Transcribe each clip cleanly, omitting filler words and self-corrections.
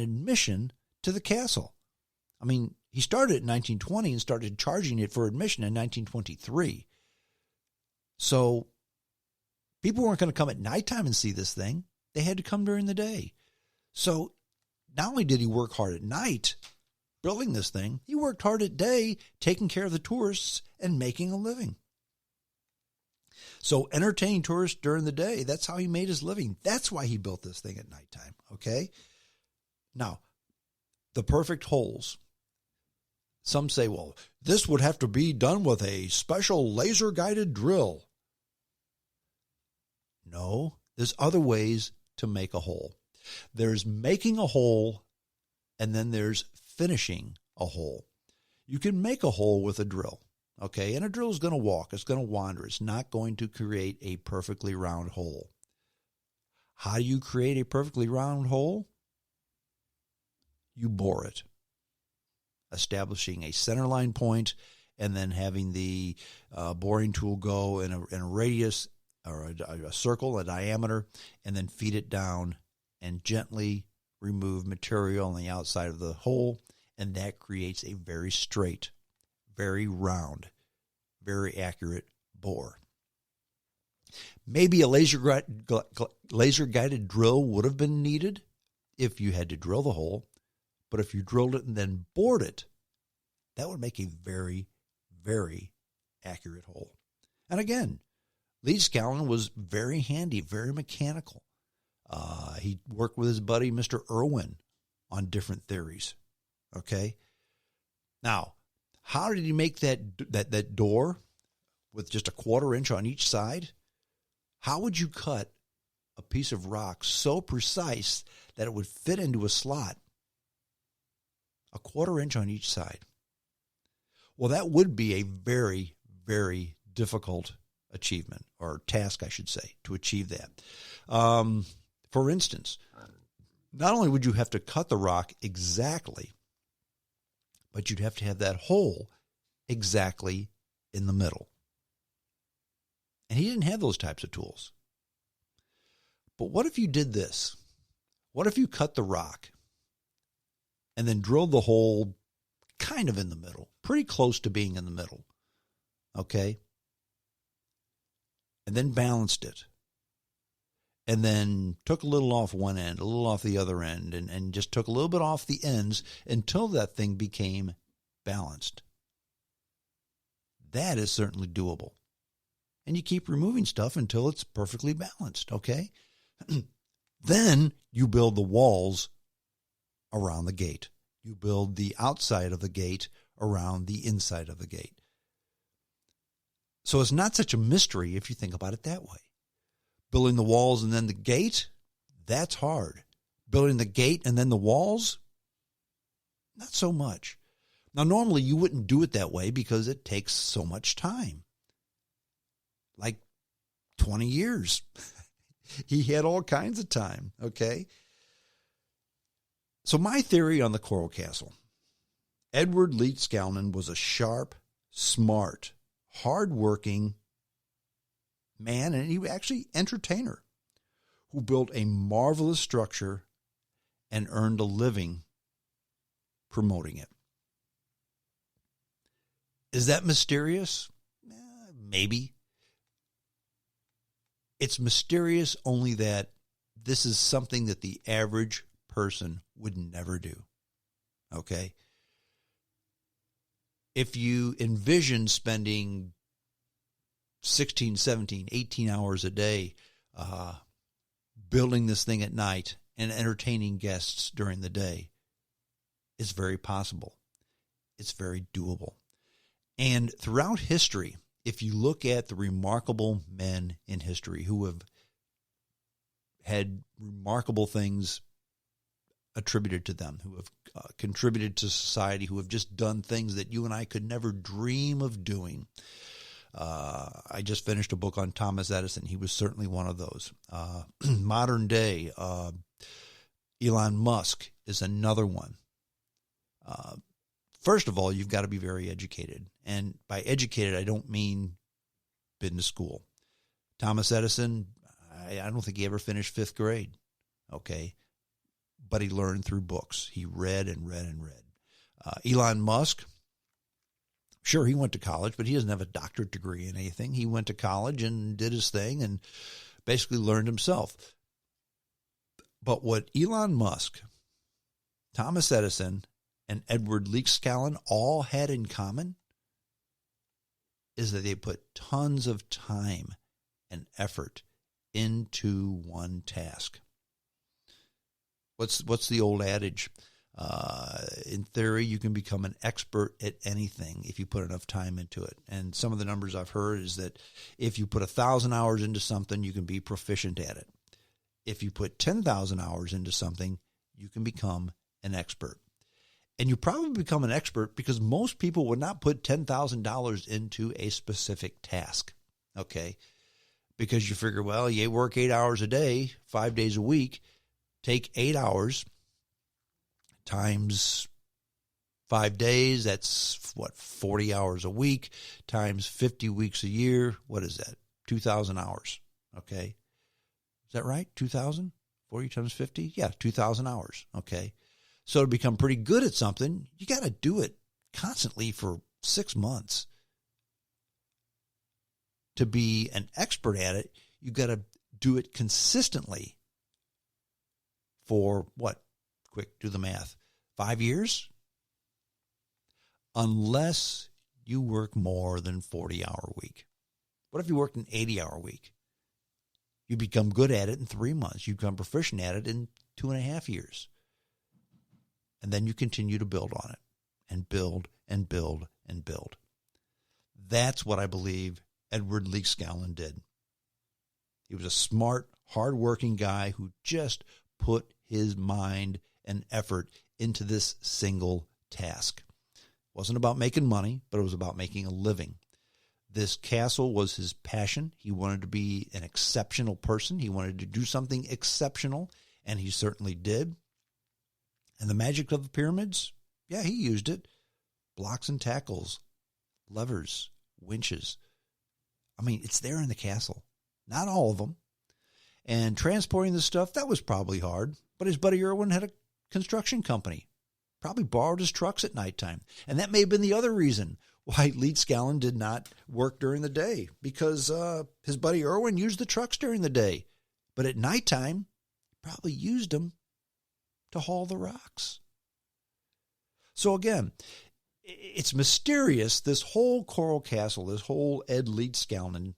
admission to the castle. I mean, he started in 1920 and started charging it for admission in 1923. So people weren't going to come at nighttime and see this thing. They had to come during the day. So not only did he work hard at night building this thing, he worked hard at day taking care of the tourists and making a living. So entertaining tourists during the day, that's how he made his living. That's why he built this thing at nighttime, okay? Now, the perfect holes. Some say, well, this would have to be done with a special laser-guided drill. No, there's other ways to make a hole. There's making a hole, and then there's finishing a hole. You can make a hole with a drill, okay? And a drill is going to walk. It's going to wander. It's not going to create a perfectly round hole. How do you create a perfectly round hole? You bore it, establishing a centerline point, and then having the boring tool go in a radius or a circle, a diameter, and then feed it down and gently remove material on the outside of the hole, and that creates a very straight, very round, very accurate bore. Maybe a laser-guided drill would have been needed if you had to drill the hole, but if you drilled it and then bored it, that would make a very, very accurate hole. And again, Leedskalnin was very handy, very mechanical. He worked with his buddy, Mr. Irwin, on different theories. Okay? Now, how did he make that door with just a 1/4 inch on each side? How would you cut a piece of rock so precise that it would fit into a slot? A 1/4 inch on each side. Well, that would be a very, very difficult achievement, or task, I should say, to achieve that. For instance, not only would you have to cut the rock exactly, but you'd have to have that hole exactly in the middle. And he didn't have those types of tools. But what if you did this? What if you cut the rock and then drilled the hole kind of in the middle, pretty close to being in the middle, okay? And then balanced it. And then took a little off one end, a little off the other end, and just took a little bit off the ends until that thing became balanced. That is certainly doable. And you keep removing stuff until it's perfectly balanced, okay? Then you build the walls around the gate. You build the outside of the gate around the inside of the gate. So it's not such a mystery if you think about it that way. Building the walls and then the gate, that's hard. Building the gate and then the walls, not so much. Now, normally you wouldn't do it that way because it takes so much time. Like 20 years. He had all kinds of time, okay? So my theory on the Coral Castle. Edward Leedskalnin was a sharp, smart, hard-working man, and he was actually entertainer, who built a marvelous structure and earned a living promoting it. Is that mysterious? Maybe. It's mysterious only that this is something that the average person would never do. Okay? If you envision spending 16, 17, 18 hours a day building this thing at night and entertaining guests during the day, it's very possible. It's very doable. And throughout history, if you look at the remarkable men in history who have had remarkable things attributed to them, who have contributed to society, who have just done things that you and I could never dream of doing. I just finished a book on Thomas Edison. He was certainly one of those. Modern day, Elon Musk is another one. First of all, you've got to be very educated. And by educated, I don't mean been to school. Thomas Edison, I don't think he ever finished 5th grade. Okay. but he learned through books. He read and read and read. Elon Musk, sure, he went to college, but he doesn't have a doctorate degree in anything. He went to college and did his thing and basically learned himself. But what Elon Musk, Thomas Edison, and Edward Leedskalnin all had in common is that they put tons of time and effort into one task. What's the old adage? In theory, you can become an expert at anything if you put enough time into it. And some of the numbers I've heard is that if you put 1,000 hours into something, you can be proficient at it. If you put 10,000 hours into something, you can become an expert. And you probably become an expert because most people would not put $10,000 into a specific task, okay? Because you figure, well, you work 8 hours a day, 5 days a week, take 8 hours times 5 days, that's 40 hours a week, times 50 weeks a year. What is that? 2,000 hours, okay? Is that right? 2,000? 40 times 50? Yeah, 2,000 hours, okay? So to become pretty good at something, you got to do it constantly for 6 months. To be an expert at it, you got to do it consistently for what? Quick, do the math. 5 years? Unless you work more than 40-hour week. What if you worked an 80-hour week? You become good at it in 3 months. You become proficient at it in 2.5 years. And then you continue to build on it and build and build and build. That's what I believe Edward Leedskalnin did. He was a smart, hardworking guy who just put his mind and effort into this single task. It wasn't about making money, but it was about making a living. This castle was his passion. He wanted to be an exceptional person. He wanted to do something exceptional, and he certainly did. And the magic of the pyramids, yeah, he used it. Blocks and tackles, levers, winches. I mean, it's there in the castle. Not all of them. And transporting the stuff, that was probably hard. But his buddy Irwin had a construction company. Probably borrowed his trucks at nighttime. And that may have been the other reason why Leedskalnin did not work during the day. Because his buddy Irwin used the trucks during the day. But at nighttime, he probably used them to haul the rocks. So again, it's mysterious. This whole Coral Castle, this whole Ed Leedskalnin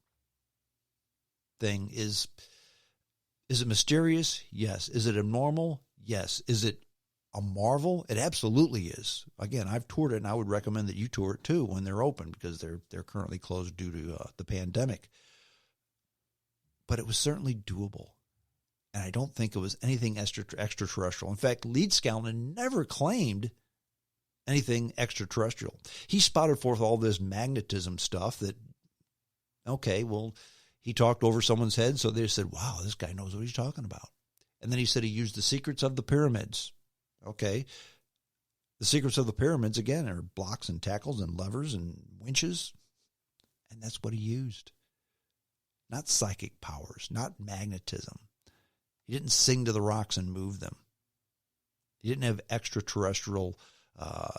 thing is it mysterious? Yes. Is it abnormal? Yes. Is it a marvel? It absolutely is. Again, I've toured it, and I would recommend that you tour it too when they're open, because they're currently closed due to the pandemic. But it was certainly doable. And I don't think it was anything extraterrestrial. In fact, Leedskalnin never claimed anything extraterrestrial. He spouted forth all this magnetism stuff that, okay, well, he talked over someone's head, so they said, wow, this guy knows what he's talking about. And then he said he used the secrets of the pyramids. Okay. The secrets of the pyramids, again, are blocks and tackles and levers and winches. And that's what he used. Not psychic powers, not magnetism. He didn't sing to the rocks and move them. He didn't have extraterrestrial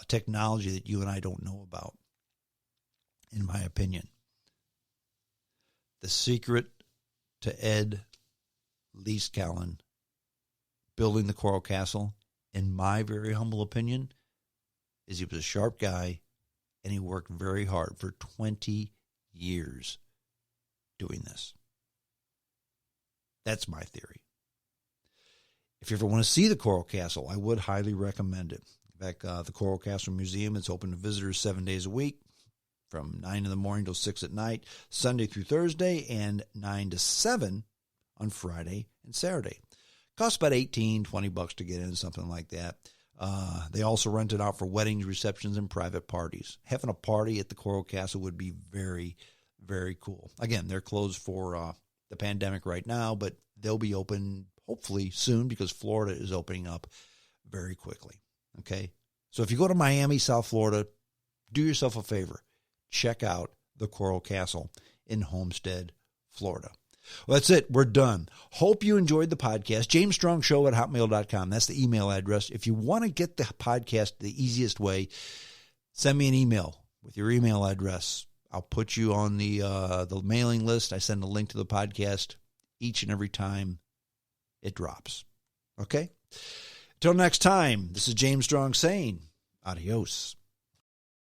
technology that you and I don't know about, in my opinion. The secret to Ed Leedskalnin building the Coral Castle, in my very humble opinion, is he was a sharp guy, and he worked very hard for 20 years doing this. That's my theory. If you ever want to see the Coral Castle, I would highly recommend it. In fact, the Coral Castle Museum is open to visitors 7 days a week, from 9 in the morning till 6 at night, Sunday through Thursday, and 9 to 7 on Friday and Saturday. Costs about $18-20 to get in, something like that. They also rent it out for weddings, receptions, and private parties. Having a party at the Coral Castle would be very, very cool. Again, they're closed for the pandemic right now, but they'll be open hopefully soon, because Florida is opening up very quickly. Okay? So if you go to Miami, South Florida, do yourself a favor. Check out the Coral Castle in Homestead, Florida. Well, that's it. We're done. Hope you enjoyed the podcast. JamesStrongShow@hotmail.com. That's the email address. If you want to get the podcast the easiest way, send me an email with your email address. I'll put you on the mailing list. I send a link to the podcast each and every time it drops. Okay? Until next time, this is James Strong saying adios.